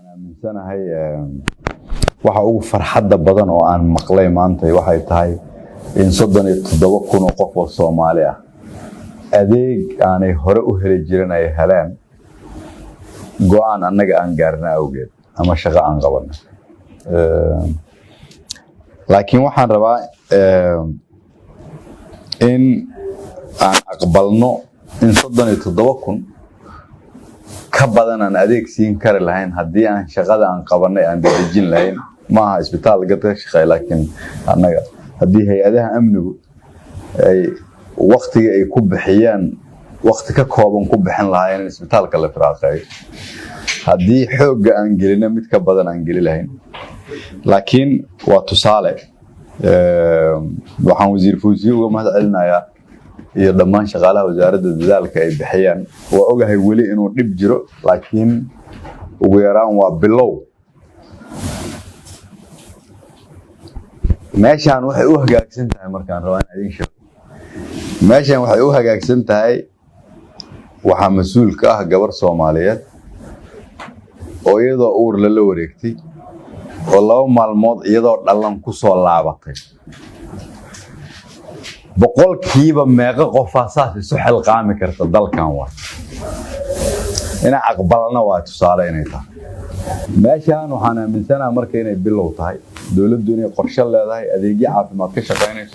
aaminsanahay waxa ugu farxadda badan oo aan maqlay maanta waxay tahay in 37,000 oo qof oo Soomaali ah adeeg aanay hore u heli jirin ay heleen go'aan annaga aan gaarna awgeed ama shaqo aan qabanno laakiin waxaan rabaa in aan aqbalno in 37,000 ka badan aan adeeg siin kari lahayn haddii aan shaqada aan qabanay aan dejin lahayn maaha isbitaalka ka shaqeeya laakiin annaga haddii hay'adaha amnigu ay waqtiga ay ku bixiyaan waqti ka kooban ku bixin lahaayeen in isbitaalka la firaaqeeyo haddii xoogga aan gelino mid ka badan aan geli lahayn laakiin waa tusaale waxaan wasiir Fawzi uga mahad celinayaa iyo dhammaan shaqaalaha wasaaradda dadaalka ay bixiyaan waa ogahay weli inuu dhib jiro laakiin ugu yaraan waa bilow meeshaan waxay u hagaagsan tahay markaan rabaan idin sheego meeshaan waxay u hagaagsan tahay waxa mas'uul ka ah gabar Soomaaliyeed oo iyadoo uur la wareegtay oo 2 maalmood iyadoo dhalan ku soo laabatay boqolkiiba meeqa qof asaas isu xilqaami karta dalkan waa ina aqbalna waa tusaale inay tahay meeshaan waxaan aaminsanahay markay inay bilow tahay dawladdu inay qorshe leedahay adeegyo caafimaad ka shaqeynayso